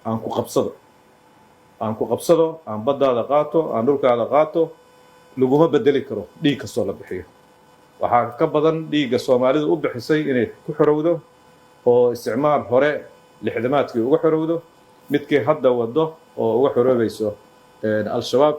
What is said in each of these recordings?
aan ku qabsado aan baddaada qaato aan dhulkaada qaato laguma bedeli karo dhiig kastoo la bixiyo. waxaa ka badan dhiigga soomaalidu u bixisay inay ku xorowdo oo isticmaal hore lixdamaadkii uga xorowdo midkii hadda wado oo uga xoroobayso al-shabaab.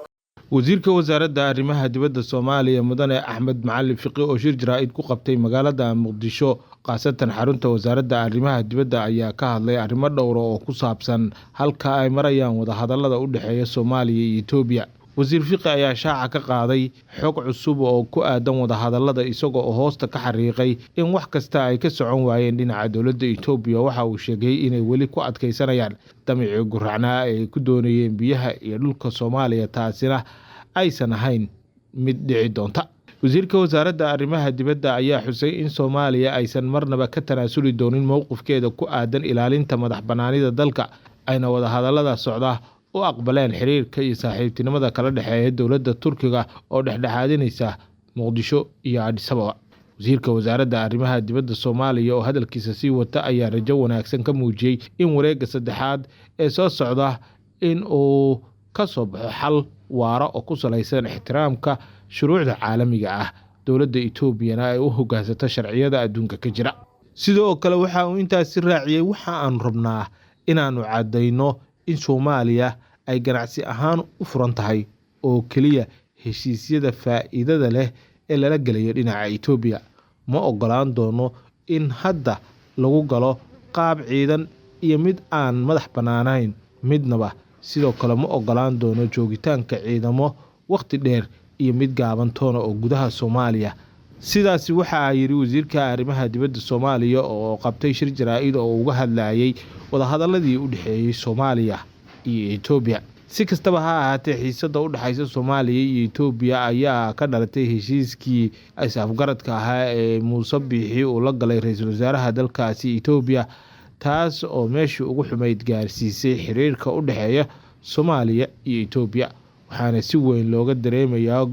wasiirka wasaaradda arrimaha dibadda Soomaaliya mudane Axmed Macalin Fiqi oo shir jaraa'id ku qabtay magaalada Muqdisho qaasatan xarunta wasaaradda arrimaha dibadda ayaa ka hadlay arrimo dhowr oo ku saabsan halka ay marayaan wada hadallada u dhaxeeya Soomaaliya iyo Itoobiya. wasiir Fiqi ayaa shaaca ka qaaday xog cusub oo ku aadan wada hadallada isagoo oo hoosta ka xariiqay in wax kasta ay ka socon waayeen dhinaca dowladda Itoobiya. waxa uu sheegay inay weli ku adkaysanayaan damicii guracnaa ay ku doonayeen biyaha iyo dhulka Soomaaliya, taasina aysan ahayn mid dhici doonta. wasiirka wasaaradda arrimaha dibadda ayaa xusay in Soomaaliya aysan marnaba ka tanaasuli doonin mowqifkeeda ku aadan ilaalinta madax bannaanida dalka, ayna wada hadallada socda u aqbaleen xiriirka iyo saaxiibtinimada kala dhexeeya dowladda Turkiga oo dhexdhexaadinaysa Muqdisho iyo Addis Ababa. wasiirka wasaaradda arrimaha dibadda Soomaaliya oo hadalkiisa sii wata ayaa rajo wanaagsan ka muujiyay in wareegga saddexaad ee soo socda in uu ka soo baxo xal waara oo ku salaysan ixtiraamka shuruucda caalamiga ah, dowladda Itoobiyana ay u hoggaansato sharciyada adduunka ka jira. sidoo kale waxa uu intaasi raaciyay waxa aan rabnaa inaanu cadayno in Soomaaliya ay ganacsi ahaan u furan tahay oo kaliya heshiisyada faa'iidada leh ee lala galayo dhinaca Itoobiya. ma ogolaan doono in hadda lagu galo qaab ciidan iyo mid aan madax bannaanayn midnaba. sidoo kale ma ogolaan doono joogitaanka ciidamo waqti dheer iyo mid gaaban toona oo gudaha Soomaaliya. sidaasi waxa yiri wasiirka arrimaha dibadda Soomaaliya oo qabtay shir jaraa'id oo uga hadlayay wada hadalladii u dhaxeeyay Soomaaliya iyo Itoobiya. si kastaba ha ahaatee xiisadda u dhaxaysa Soomaaliya iyo Itoobiya ayaa ka dhalatay heshiiskii is-afgaradka ahaa ee Muuse Biixi uu la galay ra'iisul wasaaraha dalkaasi Itoobiya, taas oo meeshii ugu xumayd gaarsiisay xiriirka u dhaxeeya Soomaaliya iyo Itoobiya. waxaana si weyn looga dareemayaa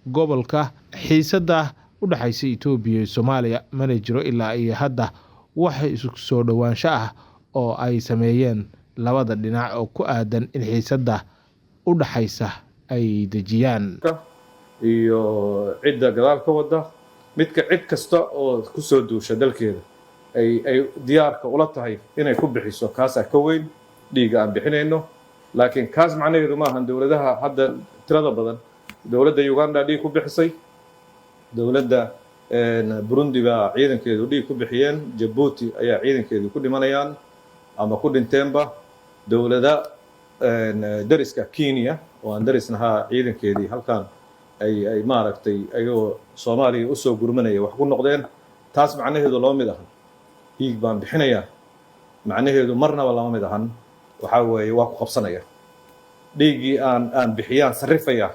gobolka xiisadda u dhaxaysa Itoobiya iyo Soomaaliya. mana jiro ilaa iyo hadda wax isu soo dhawaansho ah oo ay sameeyeen labada dhinac oo ku aadan in xiisadda u dhaxaysa ay dejiyaan iyo cidda gadaal ka wada midka cid kasta oo ku soo duusha dalkeeda ay diyaarka ula tahay inay ku bixiso kaasa ka weyn dhiiga aan bixinayno. laakiin kaas macnaheedu ma ahan dowladaha hadda tirada badan. dowladda Uganda dhiig ku bixisay, dowladda Burundi baa ciidankeedu dhiig ku bixiyeen, Djibouti ayaa ciidankeedu ku dhimanayaan ama ku dhinteenba. dowladda dariska Kenya oo aan darisnaha ciidankeedii halkan ay maaragtay ayagoo Soomaaliya u soo gurmanaya wax ku noqdeen. taas macnaheedu loo mid ahan dhiig baan bixinayaa, macnaheedu marnaba lama mid ahan. waxaa weeye waa ku qabsanaya dhiiggii aan bixiyaan sarrifaya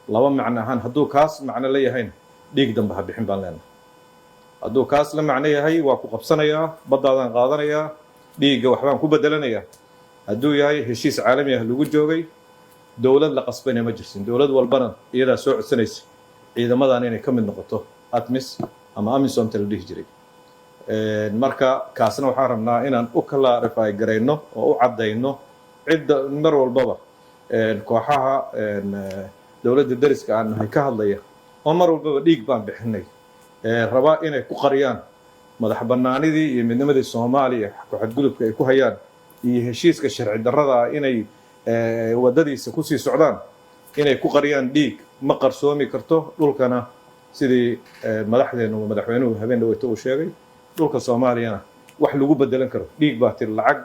laba macno ahaan. hadduu kaas macno la yahayna dhiig dambe ha bixin baan leenahay. hadduu kaas la macno yahay waa ku qabsanayaa, baddaadaan qaadanayaa, dhiigga waxbaan ku bedelanayaa. hadduu yahay heshiis caalami ah lagu joogay, dowlad la qasbayna ma jirsin. dowlad walbana iyadaa soo codsanaysa ciidamadan inay ka mid noqoto ATMIS ama AMISOM la dhihi jiray. marka kaasna waxaan rabnaa inaan u clarify garayno oo u caddayno cidda mar walbaba kooxaha dowladda dariska aan nahay ka hadlaya oo mar walbaba dhiig baan bixinay rabaa inay ku qariyaan madax bannaanidii iyo midnimadii Soomaaliya ku xadgudubka ay ku hayaan iyo heshiiska sharci darrada inay wadadiisa ku sii socdaan inay ku qariyaan dhiig ma qarsoomi karto. dhulkana sidii madaxweynuhu habeen dhaweyto uu sheegay, dhulka Soomaaliyana wax lagu bedelan karo dhiig baa tir lacag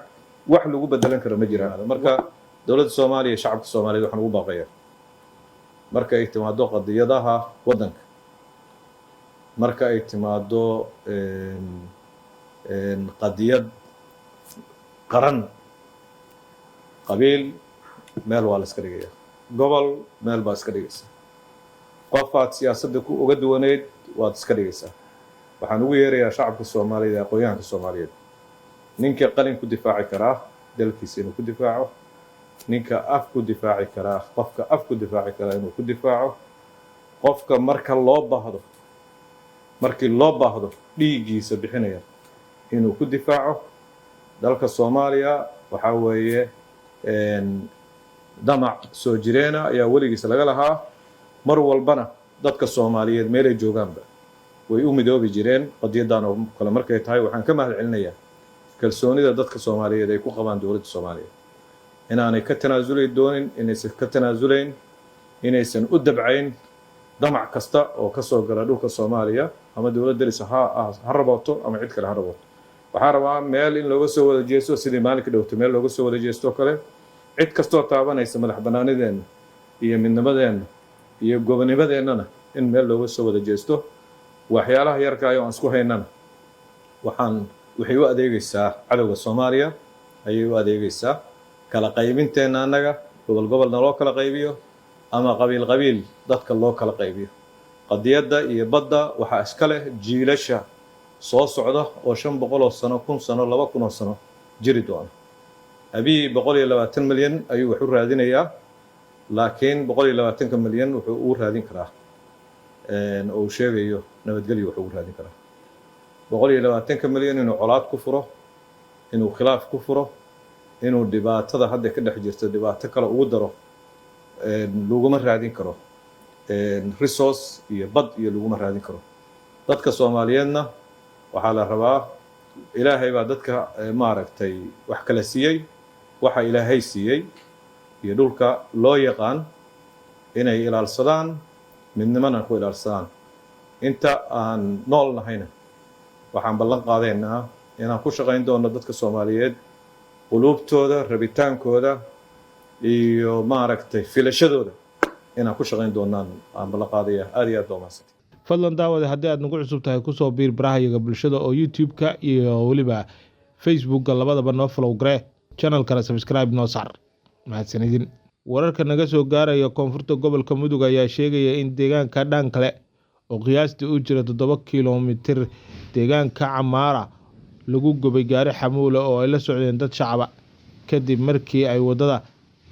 wax lagu bedelan karo ma jiraan. marka dowladda Soomaaliya iyo shacabka Soomaaliyeed waxaan ugu baaqayaa marka ay timaado qadiyadaha waddanka, marka ay timaado qadiyad qaran, qabiil meel waa la iska dhigayaa, gobol meel baa iska dhigaysaa, qofaad siyaasadda ku uga duwaneyd waad iska dhigaysaa. waxaan ugu yeerayaa shacabka Soomaaliyeed ee aqoonyahanka Soomaaliyeed ninka qalin ku difaaci karaa dalkiisa inuu ku difaaco, ninka af ku difaaci karaa qofka af ku difaaci karaa inuu ku difaaco, qofka markii loo baahdo dhiiggiisa bixinaya inuu ku difaaco. dalka Soomaaliya waxaa weeye damac soo jireena ayaa weligiis laga lahaa mar walbana dadka Soomaaliyeed meelay joogaanba way u midoobi jireen qadiyaddan oo kale markay tahay waxaan ka mahad celinayaa kalsoonida dadka Soomaaliyeed ay ku qabaan dowladda Soomaaliyeed inaanay ka tanaasuli doonin inaysan ka tanaasulayn inaysan u dabcayn damac kasta oo ka soo gala dhulka Soomaaliya ama dowladda deris ha rabooto ama cid kale ha rabooto waxaan rabaa meel in looga soo wada jeesto sidii maalinka dhowto meel looga soo wada jeesto kale cid kastoo taabanaysa madax bannaanideena iyo midnimadeena iyo gobonimadeennana in meel looga soo wada jeesto waxyaalaha yarka ah oo aan isku haynana waxay u adeegaysaa cadowga Soomaaliya ayay u adeegaysaa kala qaybinteena annaga gobol loo kala qaybiyo ama qabiil dadka loo kala qaybiyo qadiyadda iyo badda waxaa iska leh jiilasha soo socda oo 500 sano 1000 sano 2000 sano jiri doona abiy 120 milyan ayuu wax u raadinayaa laakiin 120 milyan wuxuu u raadin karaa oo sheegayo nabadgelyo wuxuu u raadin karaa 120 milyan inuu colaad ku furo inuu khilaaf ku furo inuu dhibaatada hadda ka dhex jirto dhibaato kale ugu daro laguma raadin karo resource iyo bad iyo laguma raadin karo dadka Soomaaliyeedna waxaa la rabaa ilaahay baa dadka maaragtay wax kala siiyay waxa ilaahay siiyay iyo dhulka loo yaqaan inay ilaalsadaan midnimana ku ilaalsadaan inta aan nool nahayna waxaan ballan qaadaynaa inaan ku shaqayn doono dadka Soomaaliyeed qulubtooda rabitaankooda iyo maaragtay filashadooda inaan ku shaqayn doonaan aan ballan qaadayaa aad iyo aad baa mahadsan fadlan daawada haddii aad nagu cusub tahay kusoo biir barahayaga bulshada oo YouTube-ka iyo weliba Facebook-ka labadaba noo follow garee channel-kana subscribe noo saar mahadsanidin wararka naga soo gaaraya koonfurta gobolka Mudug ayaa sheegaya in deegaanka Dhankale oo qiyaastii u jira 7 kiiloomitir deegaanka Camaara lagu gubay gaari xamuula oo ay la socdeen dad shacab kadib markii ay wadada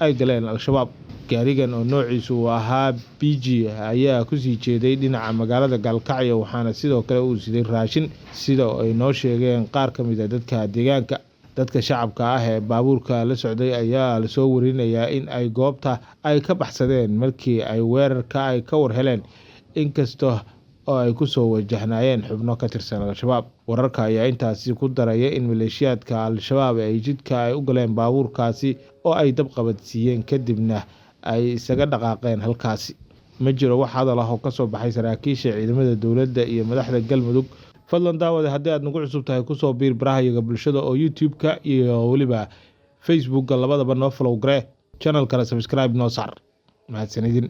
ay galeen al-shabaab gaarigan oo noociisu ahaa BG ayaa ku sii jeeday dhinaca magaalada Galkacyo waxaana sidoo kale uu siday raashin sida ay noo sheegeen qaar ka mid ah dadka deegaanka dadka shacabka ah ee baabuurka la socday ayaa la soo warinayaa in ay goobta ay ka baxsadeen markii ay weerarka ay ka war heleen inkastoo oo ay ku soo wajahnaayeen xubno ka tirsan al-shabaab wararka ayaa intaasi ku daraya in maleeshiyaadka al-shabaab ay jidka ay u galeen baabuurkaasi oo ay dab qabadsiiyeen kadibna ay isaga dhaqaaqeen halkaasi ma jiro wax hadal ah oo ka soo baxay saraakiisha ciidamada dowladda iyo madaxda Galmudug fadlan daawada haddii aad nagu cusub tahay kusoo biir barahayaga bulshada oo YouTube-ka iyo weliba Facebook-ka labadaba noo follow garee channel-kana subscribe noo saar mahadsanidin